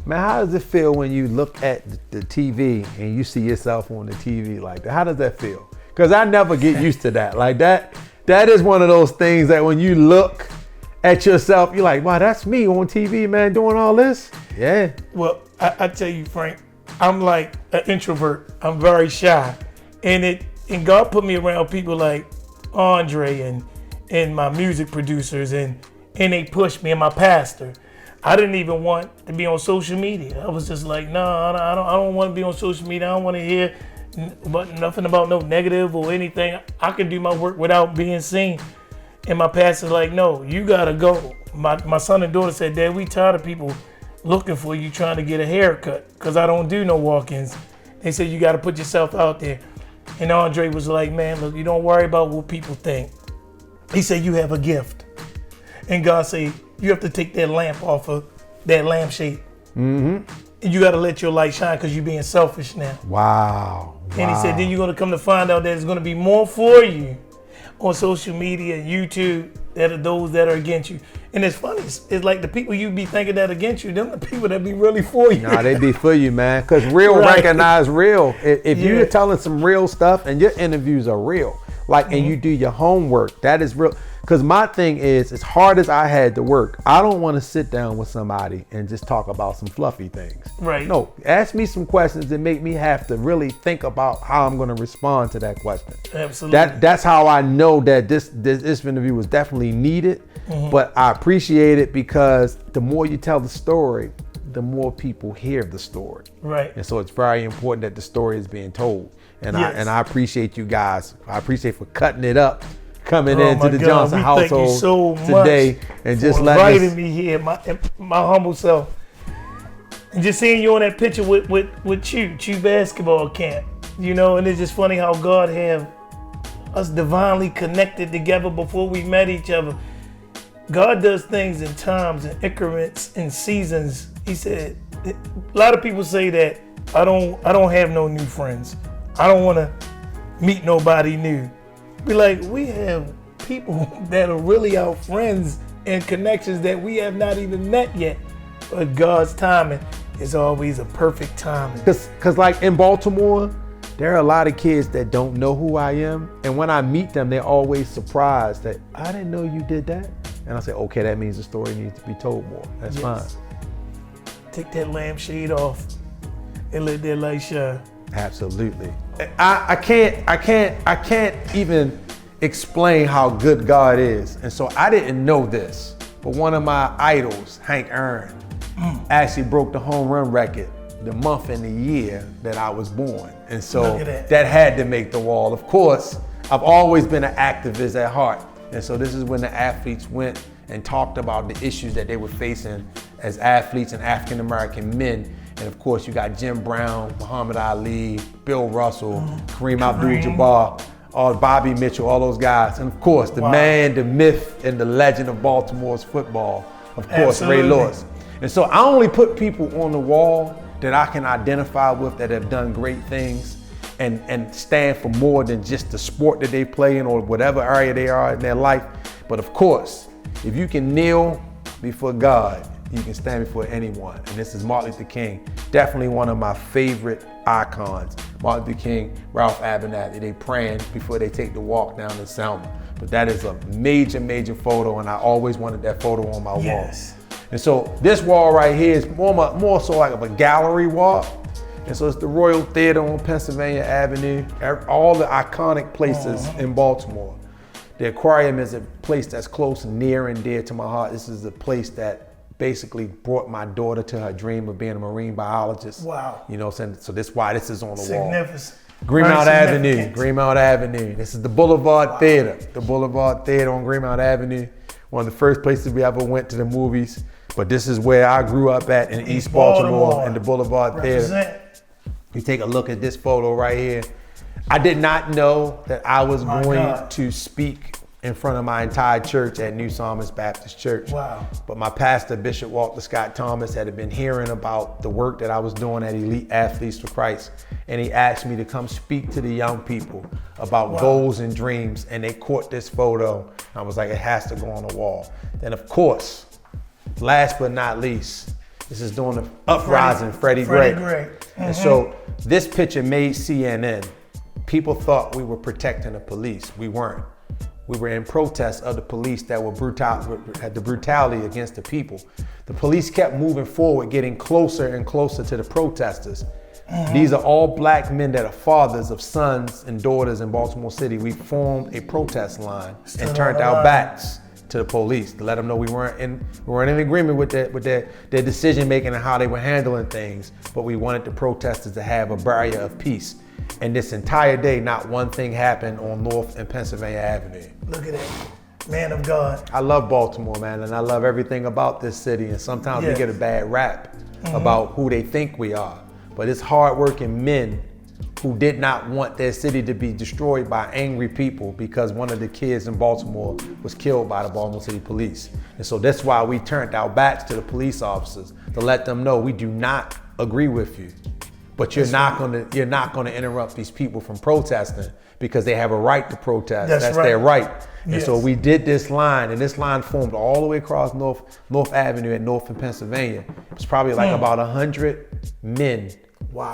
Man, how does it feel when you look at the TV and you see yourself on the TV like that? How does that feel? Because I never get used to that. Like that is one of those things that when you look at yourself, you're like, wow, that's me on TV, man, doing all this? Yeah. Well, I tell you, Frank, I'm like an introvert. I'm very shy. And God put me around people like Andre and my music producers, and they pushed me, and my pastor. I didn't even want to be on social media. I was just like, no, I don't want to be on social media. I don't want to hear nothing about no negative or anything. I can do my work without being seen. And my pastor's like, no, you gotta go. My son and daughter said, Dad, we tired of people looking for you trying to get a haircut because I don't do no walk-ins. They said, you gotta put yourself out there. And Andre was like, man, look, you don't worry about what people think. He said, you have a gift. And God said, you have to take that lamp off of that lampshade. And you got to let your light shine because you're being selfish now. Wow. And he said, then you're going to come to find out that there's going to be more for you on social media, YouTube, that are those that are against you. And it's funny. It's like the people you be thinking that against you, them the people that be really for you. Nah, they be for you, man. Because real Right. recognize real. If Yeah. you're telling some real stuff and your interviews are real, like, and you do your homework, that is real. Because my thing is, as hard as I had to work, I don't want to sit down with somebody and just talk about some fluffy things. Right. No, ask me some questions that make me have to really think about how I'm going to respond to that question. Absolutely. That's how I know that this interview was definitely needed. But I appreciate it because the more you tell the story, the more people hear the story. Right. And so it's very important that the story is being told. And Yes. I appreciate you guys. I appreciate for cutting it up, coming Oh into my the God, Johnson we thank you household so today much and just for letting inviting us. me here, my humble self. And just seeing you on that picture with Chew basketball camp, you know, and it's just funny how God have us divinely connected together before we met each other. God does things in times and increments and seasons. He said, a lot of people say that I don't have no new friends. I don't want to meet nobody new. Be like, we have people that are really our friends and connections that we have not even met yet. But God's timing is always a perfect timing. Because like in Baltimore, there are a lot of kids that don't know who I am. And when I meet them, they're always surprised that I didn't know you did that. And I say, okay, that means the story needs to be told more. That's fine. Take that lampshade off and let that light shine. Absolutely. I can't even explain how good God is. And so I didn't know this, but one of my idols, Hank Aaron, actually broke the home run record the month and the year that I was born. And so Look at that. that had to make the wall. Of course, I've always been an activist at heart. And so this is when the athletes went and talked about the issues that they were facing as athletes and African-American men. And of course, you got Jim Brown, Muhammad Ali, Bill Russell, Kareem Abdul-Jabbar, Bobby Mitchell, all those guys. And of course, the man, the myth, and the legend of Baltimore's football, of course, Ray Absolutely. Lewis. And so I only put people on the wall that I can identify with that have done great things and stand for more than just the sport that they play in or whatever area they are in their life. But of course, if you can kneel before God, you can stand before anyone. And this is Martin Luther King, definitely one of my favorite icons. Martin Luther King, Ralph Abernathy, they praying before they take the walk down to Selma. But that is a major, major photo, and I always wanted that photo on my Yes. wall. And so this wall right here is more so like of a gallery wall. And so it's the Royal Theater on Pennsylvania Avenue, all the iconic places in Baltimore. The aquarium is a place that's close and near and dear to my heart. This is a place that basically brought my daughter to her dream of being a marine biologist. Wow. You know, so that's why this is on the wall. Significant. Greenmount Very Avenue, significant. Greenmount Avenue. This is the Boulevard Theater. The Boulevard Theater on Greenmount Avenue. One of the first places we ever went to the movies. But this is where I grew up at in East Baltimore in the Boulevard Theater. Represent. You take a look at this photo right here. I did not know that I was My going God. to speak in front of my entire church at New Psalmist Baptist Church. Wow. But my pastor, Bishop Walter Scott Thomas, had been hearing about the work that I was doing at Elite Athletes for Christ. And he asked me to come speak to the young people about goals and dreams. And they caught this photo. I was like, it has to go on the wall. Then of course, last but not least, this is during the uprising, Freddie Gray. And so this picture made CNN. People thought we were protecting the police. We weren't. We were in protest of the police that had the brutality against the people. The police kept moving forward, getting closer and closer to the protesters. These are all black men that are fathers of sons and daughters in Baltimore City. We formed a protest line and turned our backs to the police to let them know we weren't in agreement with their decision making and how they were handling things. But we wanted the protesters to have a barrier of peace. And this entire day, not one thing happened on North and Pennsylvania Avenue. Look at that. man of God. I love Baltimore, man, and I love everything about this city. And sometimes we Yes. get a bad rap about who they think we are. But it's hardworking men who did not want their city to be destroyed by angry people because one of the kids in Baltimore was killed by the Baltimore City Police. And so that's why we turned our backs to the police officers to let them know we do not agree with you. But you're not gonna interrupt these people from protesting because they have a right to protest. That's right. their right. And so Yes. we did this line, and this line formed all the way across North Avenue at North in Pennsylvania. It was probably like about 100 men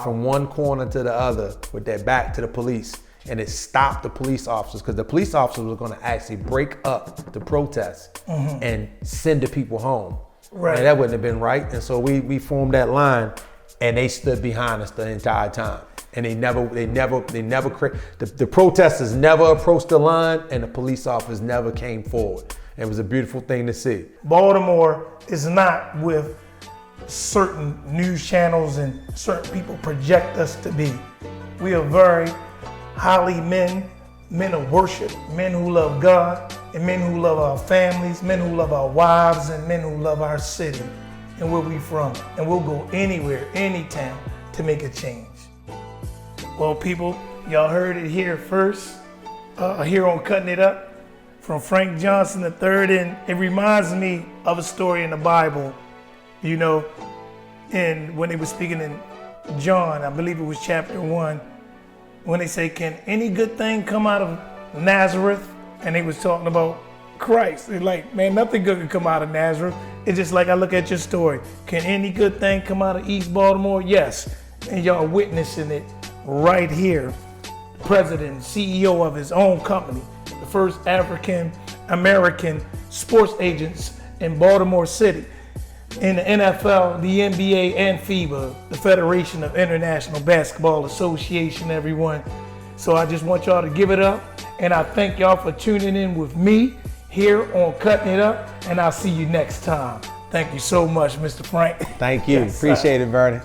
from one corner to the other with their back to the police. And it stopped the police officers because the police officers were gonna actually break up the protest and send the people home. Right. And that wouldn't have been right. And so we formed that line, and they stood behind us the entire time. And the protesters never approached the line, and the police officers never came forward. It was a beautiful thing to see. Baltimore is not with certain news channels and certain people project us to be. We are very highly men of worship, men who love God, and men who love our families, men who love our wives, and men who love our city and where we from. And we'll go anywhere, anytime to make a change. Well, people, y'all heard it here first, here on Cutting It Up from Frank Johnson III, and it reminds me of a story in the Bible, you know, and when they were speaking in John, I believe it was chapter 1, when they say, can any good thing come out of Nazareth? And they was talking about Christ. They're like, man, nothing good can come out of Nazareth. It's just like I look at your story. Can any good thing come out of East Baltimore? Yes. And y'all witnessing it right here. President, CEO of his own company, the first African American sports agents in Baltimore City. In the NFL, the NBA, and FIBA, the Federation of International Basketball Association, everyone. So I just want y'all to give it up, and I thank y'all for tuning in with me here on Cutting It Up, and I'll see you next time. Thank you so much, Mr. Frank. Thank you. Yes, sir. Appreciate it, Vernon.